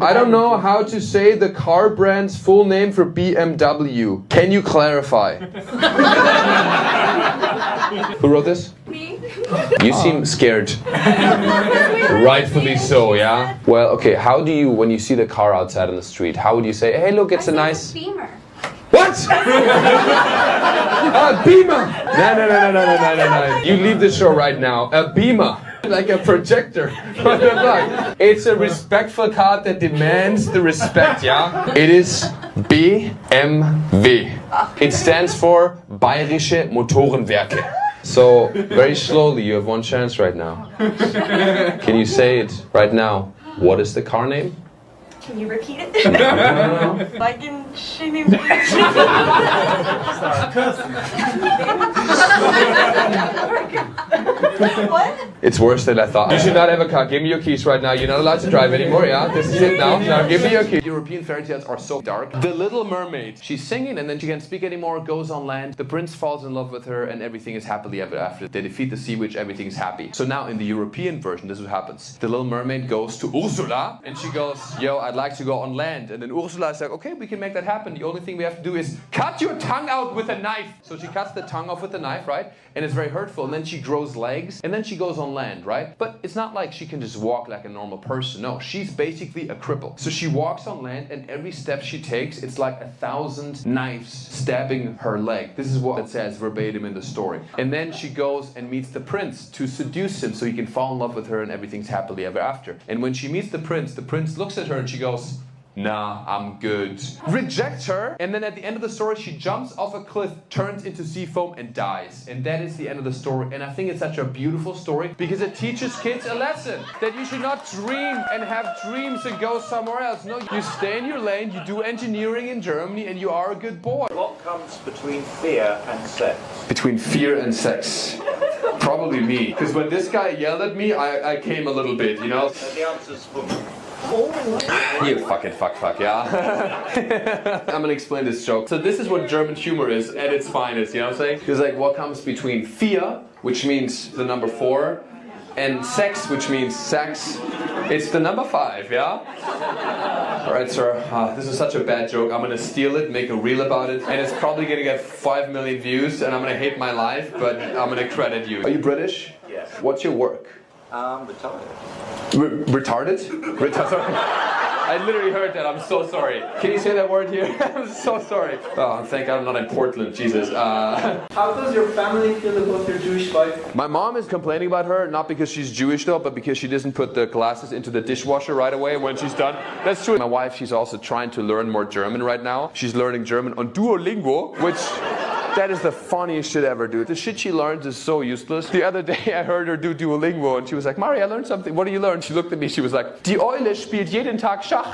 I don't know how to say the car brand's full name for BMW. Can you clarify? Who wrote this? Me. You seem scared. Rightfully so, yeah? Well, okay, how do you, when you see the car outside on the street, how would you say, hey, look, it's a nice... Beamer. What? A Beamer! No. You leave the show right now. A Beamer. Like a projector. It's a respectful car that demands the respect, yeah? It is BMW. It stands for Bayerische Motorenwerke. So, very slowly, you have one chance right now. Can you say it right now? What is the car name? Can you repeat it? No. Like in What? It's worse than I thought. You should not have a car. Give me your keys right now. You're not allowed to drive anymore, yeah? This is it now. Now give me your keys. European fairy tales are so dark. The Little Mermaid. She's singing and then she can't speak anymore, goes on land. The prince falls in love with her and everything is happily ever after. They defeat the sea witch, everything is happy. So now in the European version, this is what happens. The Little Mermaid goes to Ursula and she goes, yo, I'd like to go on land. And then Ursula is like, okay, we can make that happen. The only thing we have to do is cut your tongue out with a knife. So she cuts the tongue off with a knife, right? And it's very hurtful. And then she grows legs and then she goes on land, right? But it's not like she can just walk like a normal person. No, she's basically a cripple. So she walks on land and every step she takes, it's like 1,000 knives stabbing her leg. This is what it says verbatim in the story. And then she goes and meets the prince to seduce him so he can fall in love with her and everything's happily ever after. And when she meets the prince looks at her and she goes, nah, I'm good. Rejects her, and then at the end of the story, she jumps off a cliff, turns into sea foam, and dies. And that is the end of the story. And I think it's such a beautiful story because it teaches kids a lesson that you should not dream and have dreams and go somewhere else. No, you stay in your lane, you do engineering in Germany, and you are a good boy. What comes between fear and sex? Between fear and sex? Probably me. Because when this guy yelled at me, I came a little bit, you know? The answer's for You fucking fuck, yeah? I'm gonna explain this joke. So this is what German humor is at its finest, you know what I'm saying? It's like what comes between fear, which means the number 4, and sex, which means sex. It's the number 5, yeah? Alright, sir, this is such a bad joke. I'm gonna steal it, make a reel about it, and it's probably gonna get 5 million views, and I'm gonna hate my life, but I'm gonna credit you. Are you British? Yes. What's your work? Retarded. Retarded? Sorry. I literally heard that. I'm so sorry. Can you say that word here? I'm so sorry. Oh, thank God I'm not in Portland. Jesus. How does your family feel about your Jewish wife? My mom is complaining about her, not because she's Jewish though, but because she doesn't put the glasses into the dishwasher right away when she's done. That's true. My wife, she's also trying to learn more German right now. She's learning German on Duolingo, which... That is the funniest shit ever, dude. The shit she learns is so useless. The other day I heard her do Duolingo and she was like, Mari, I learned something. What do you learn? She looked at me, she was like, Die Eule spielt jeden Tag Schach.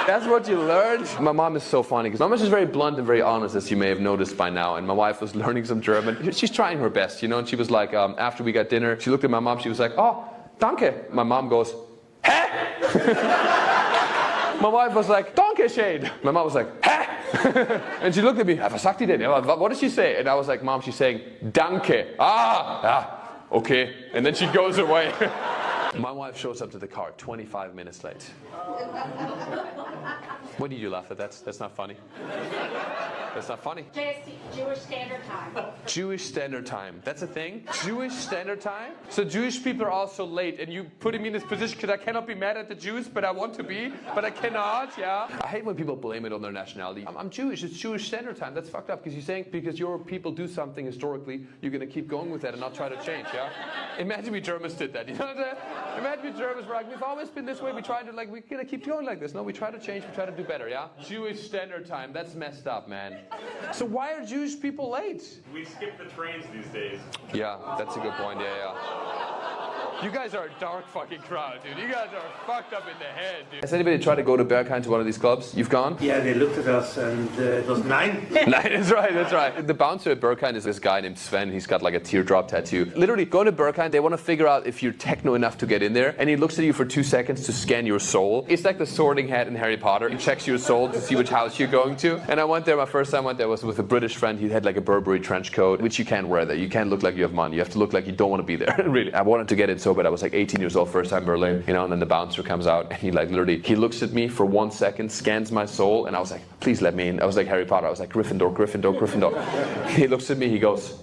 That's what you learned? My mom is so funny because Mom is just very blunt and very honest, as you may have noticed by now. And my wife was learning some German. She's trying her best, you know. And she was like, after we got dinner, she looked at my mom, she was like, oh, danke. My mom goes, hä? My wife was like, Danke schön. My mom was like, hä? And she looked at me, was sagt die denn? What did she say? And I was like, Mom, she's saying, Danke. Okay. And then she goes away. My wife shows up to the car 25 minutes late. What did you laugh at? That's not funny. That's not funny. Jewish Standard Time. Jewish Standard Time. That's a thing? Jewish Standard Time? So Jewish people are also late, and you putting me in this position because I cannot be mad at the Jews, but I want to be, but I cannot, yeah? I hate when people blame it on their nationality. I'm Jewish, it's Jewish Standard Time. That's fucked up because you're saying because your people do something historically, you're going to keep going with that and not try to change, yeah? Imagine we Germans did that, you know what I'm saying? Imagine we Germans were like, we've always been this way, we try to, like, we're going to keep going like this. No, we try to change, we try to do better, yeah? Jewish Standard Time, that's messed up, man. So why are Jewish people late? We skip the trains these days. Yeah, that's a good point, yeah. You guys are a dark fucking crowd, dude. You guys are fucked up in the head, dude. Has anybody tried to go to Berghain to one of these clubs? You've gone? Yeah, they looked at us and it was 9. 9, that's right. The bouncer at Berghain is this guy named Sven. He's got like a teardrop tattoo. Literally, going to Berghain, they want to figure out if you're techno enough to get in there. And he looks at you for 2 seconds to scan your soul. It's like the sorting hat in Harry Potter. He checks your soul to see which house you're going to. And I went there, my first time I went there was with a British friend. He had like a Burberry trench coat, which you can't wear there. You can't look like you have money. You have to look like you don't want to be there. Really, I wanted to get in so so bad. I was like 18 years old, first time Berlin, you know, and then the bouncer comes out and he like literally, he looks at me for 1 second, scans my soul, and I was like, please let me in. I was like Harry Potter. I was like, Gryffindor, Gryffindor, Gryffindor. He looks at me, he goes,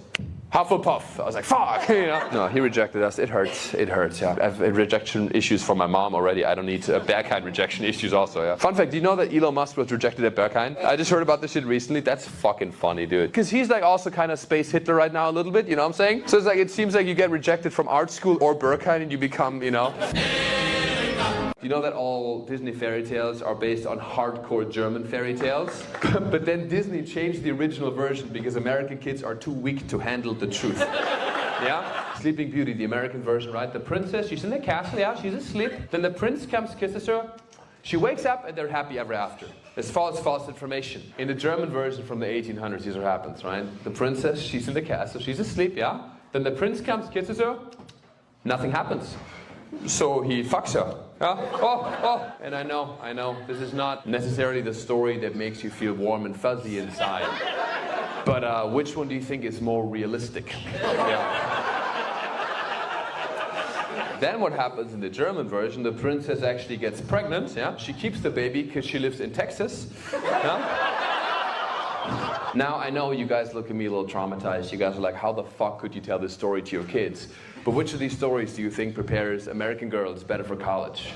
Hufflepuff. I was like, fuck, you know. No, he rejected us. It hurts, yeah. I have rejection issues from my mom already. I don't need Berghain rejection issues also, yeah. Fun fact, do you know that Elon Musk was rejected at Berghain? I just heard about this shit recently. That's fucking funny, dude. Because he's like also kind of space Hitler right now a little bit, you know what I'm saying? So it's like, it seems like you get rejected from art school or Berghain and you become, you know. You know that all Disney fairy tales are based on hardcore German fairy tales? But then Disney changed the original version because American kids are too weak to handle the truth. Yeah? Sleeping Beauty, the American version, right? The princess, she's in the castle, yeah, she's asleep. Then the prince comes, kisses her. She wakes up and they're happy ever after. It's false information. In the German version from the 1800s, here's what happens, right? The princess, she's in the castle, she's asleep, yeah? Then the prince comes, kisses her. Nothing happens. So he fucks her. Yeah? Oh. And I know, this is not necessarily the story that makes you feel warm and fuzzy inside. But which one do you think is more realistic? Yeah. Then what happens in the German version, the princess actually gets pregnant, yeah? She keeps the baby because she lives in Texas. Yeah? Now I know you guys look at me a little traumatized. You guys are like, how the fuck could you tell this story to your kids? But which of these stories do you think prepares American girls better for college?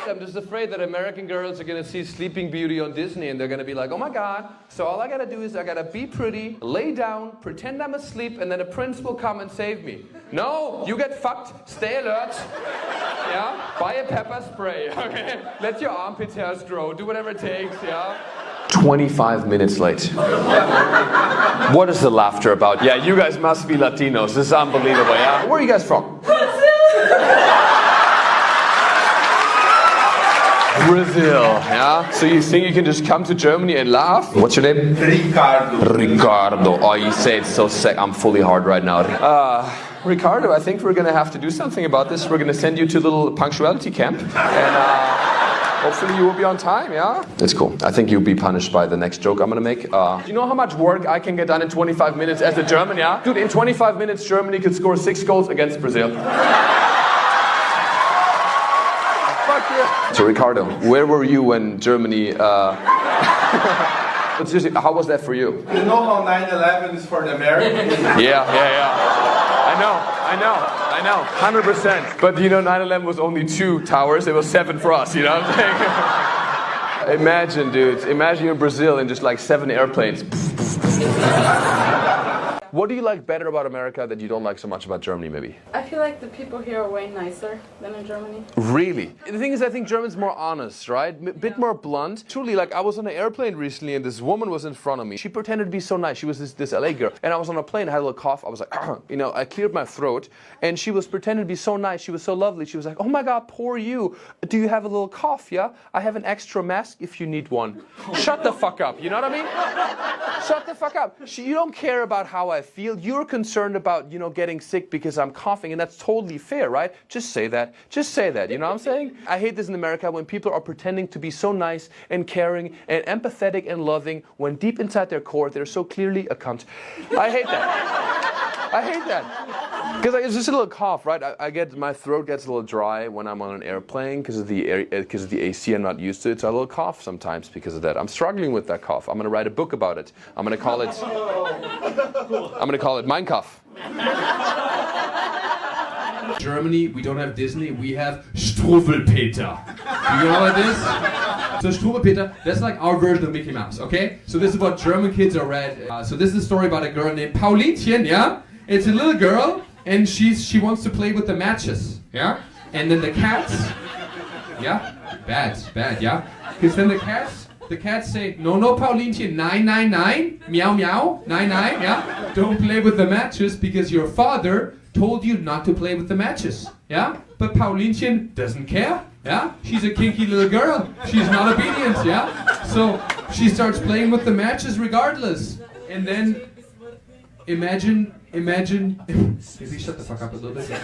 I'm just afraid that American girls are gonna see Sleeping Beauty on Disney and they're gonna be like, oh my god, so all I gotta do is I gotta be pretty, lay down, pretend I'm asleep, and then a prince will come and save me. No, you get fucked, stay alert. Yeah? Buy a pepper spray, okay? Let your armpit hairs grow, do whatever it takes, yeah? 25 minutes late. What is the laughter about? Yeah, you guys must be Latinos. This is unbelievable, yeah? Where are you guys from? Brazil, yeah? So you think you can just come to Germany and laugh? What's your name? Ricardo. Oh, you say it so sick. I'm fully hard right now. Ricardo, I think we're gonna have to do something about this. We're gonna send you to a little punctuality camp. And hopefully you will be on time, yeah? That's cool. I think you'll be punished by the next joke I'm gonna make. Do you know how much work I can get done in 25 minutes as a German, yeah? Dude, in 25 minutes, Germany could score 6 goals against Brazil. So Ricardo, where were you when Germany, but seriously, how was that for you? You know how 9/11 is for the Americans? Yeah. I know, 100%. But you know, 9/11 was only 2 towers, it was 7 for us, you know what I'm saying? Imagine, dudes, imagine you're in Brazil and just like 7 airplanes. What do you like better about America that you don't like so much about Germany, maybe? I feel like the people here are way nicer than in Germany. Really? The thing is, I think German's more honest, right? A bit more blunt. Truly, like, I was on an airplane recently and this woman was in front of me. She pretended to be so nice. She was this LA girl. And I was on a plane, I had a little cough. I was like, you know, I cleared my throat. And she was pretending to be so nice. She was so lovely. She was like, oh my God, poor you. Do you have a little cough, yeah? I have an extra mask if you need one. Shut the fuck up, you know what I mean? Shut the fuck up. You don't care about how I feel. You're concerned about, you know, getting sick because I'm coughing, and that's totally fair, right? Just say that. Just say that, you know what I'm saying? I hate this in America when people are pretending to be so nice and caring and empathetic and loving when deep inside their core, they're so clearly a cunt. I hate that. I hate that. Because it's just a little cough, right? My throat gets a little dry when I'm on an airplane because of the AC. I'm not used to it, so I have a little cough sometimes because of that. I'm struggling with that cough. I'm gonna write a book about it. I'm gonna call it Mein Kampf. Germany, we don't have Disney. We have Struwwelpeter. You know what it is? So Struwwelpeter, that's like our version of Mickey Mouse, okay? So this is what German kids are read. So this is a story about a girl named Paulinchen, yeah? It's a little girl, and she wants to play with the matches, yeah? And then the cats, yeah? Bad, yeah? Because then the cats say, no, Paulinchen, nine, meow, meow, nine, yeah? Don't play with the matches because your father told you not to play with the matches, yeah? But Paulinchen doesn't care, yeah? She's a kinky little girl. She's not obedient, yeah? So she starts playing with the matches regardless. And then imagine, maybe shut the fuck up a little bit. I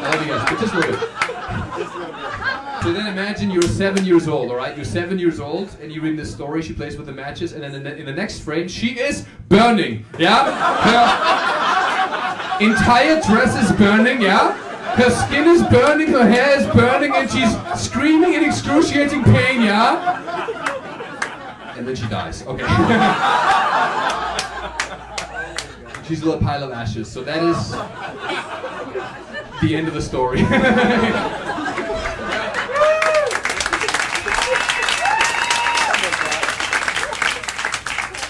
love you guys, but just a little bit. So then imagine you're 7 years old, all right? You're 7 years old, and you read this story. She plays with the matches, and then in the next frame, she is burning. Yeah, her entire dress is burning. Yeah, her skin is burning, her hair is burning, and she's screaming in excruciating pain. Yeah, and then she dies. Okay. She's a little pile of ashes. So that is the end of the story.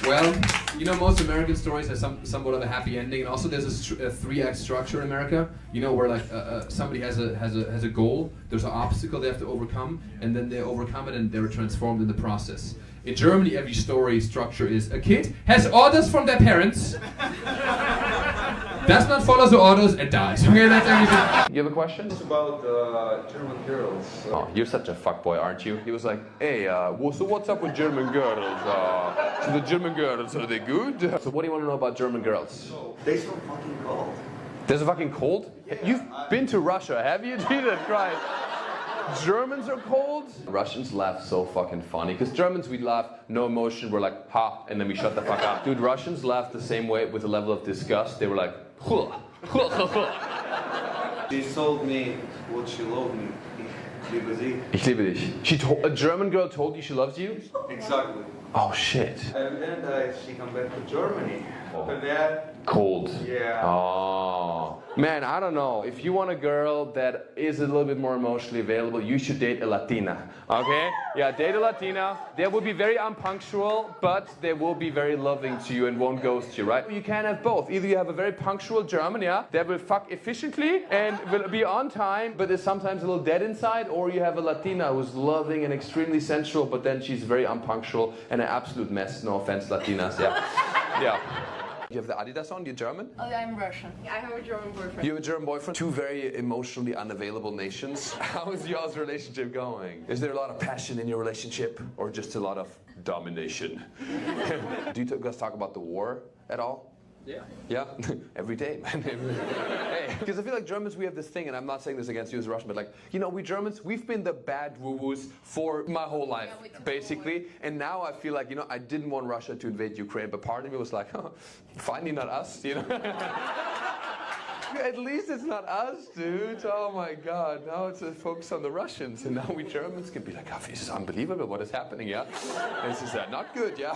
Well, you know, most American stories have somewhat of a happy ending, and also there's a 3-act structure in America. You know, where like somebody has a goal, there's an obstacle they have to overcome, and then they overcome it and they're transformed in the process. In Germany, every story structure is a kid has orders from their parents, does not follow the orders, and dies. Okay, that's everything. You have a question? It's about German girls. Oh, you're such a fuckboy, aren't you? He was like, hey, so what's up with German girls? So the German girls, are they good? So what do you want to know about German girls? They so fucking cold. There's a fucking cold? You've been to Russia, have you? Jesus Christ. Germans are cold? Russians laugh so fucking funny. Because Germans, we laugh, no emotion, we're like, ha, and then we shut the fuck up. Dude, Russians laugh the same way with a level of disgust. They were like, huh, huh, huh, huh. She told me what she loved me. Ich liebe sie. Ich liebe dich. A German girl told you she loves you? Exactly. Oh shit. And then she come back to Germany. And then Cold. Yeah. Oh. Man, I don't know. If you want a girl that is a little bit more emotionally available, you should date a Latina. Okay? Yeah, date a Latina. They will be very unpunctual, but they will be very loving to you and won't ghost you, right? You can have both. Either you have a very punctual German, yeah, that will fuck efficiently and will be on time, but is sometimes a little dead inside, or you have a Latina who's loving and extremely sensual, but then she's very unpunctual and an absolute mess. No offense, Latinas, yeah. Yeah. You have the Adidas on? You're German? Oh, I'm Russian. I have a German boyfriend. You have a German boyfriend? Two very emotionally unavailable nations. How is y'all's relationship going? Is there a lot of passion in your relationship, or just a lot of domination? Do you guys talk about the war at all? Yeah. Yeah? Every day, man. Hey, because I feel like Germans, we have this thing, and I'm not saying this against you as a Russian, but like, you know, we Germans, we've been the bad woo-woos for my whole life, basically. And now I feel like, you know, I didn't want Russia to invade Ukraine, but part of me was like, oh, finally not us, you know? At least it's not us, dude. Oh my God. Now it's a focus on the Russians, and now we Germans can be like, oh, this is unbelievable. What is happening, yeah? This is not good, yeah?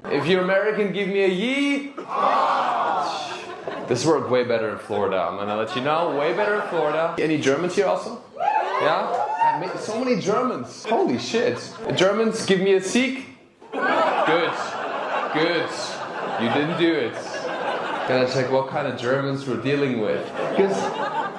If you're American, give me a yee. This worked way better in Florida. I'm gonna let you know. Way better in Florida. Any Germans here also? Yeah? I made so many Germans. Holy shit. Germans, give me a Sieg. Good. Good. You didn't do it. Gotta check what kind of Germans we're dealing with. Because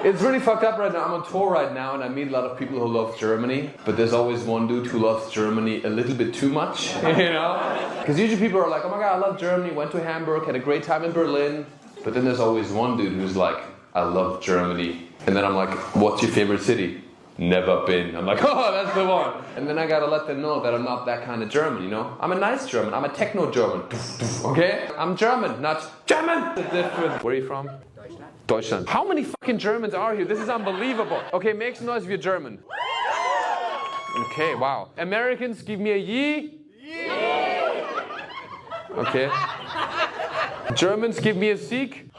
it's really fucked up right now. I'm on tour right now and I meet a lot of people who love Germany, but there's always one dude who loves Germany a little bit too much, you know? Because usually people are like, oh my God, I love Germany, went to Hamburg, had a great time in Berlin. But then there's always one dude who's like, I love Germany. And then I'm like, what's your favorite city? Never been. I'm like, oh, that's the one. And then I gotta let them know that I'm not that kind of German, you know? I'm a nice German. I'm a techno German. Okay? I'm German, not German. It's different. Where are you from? Deutschland. Deutschland. How many fucking Germans are here? This is unbelievable. Okay, make some noise if you're German. Okay, wow. Americans, give me a yee. Okay. Germans, give me a Sieg.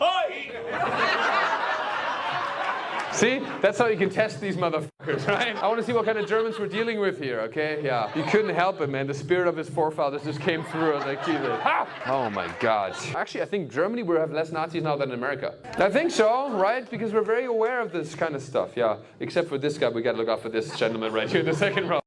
See? That's how you can test these motherfuckers, right? I want to see what kind of Germans we're dealing with here, okay? Yeah. You couldn't help it, man. The spirit of his forefathers just came through. I was like, Jesus. Ah! Oh my God. Actually, I think Germany will have less Nazis now than America. I think so, right? Because we're very aware of this kind of stuff, yeah. Except for this guy, we gotta look out for this gentleman right here in the second row.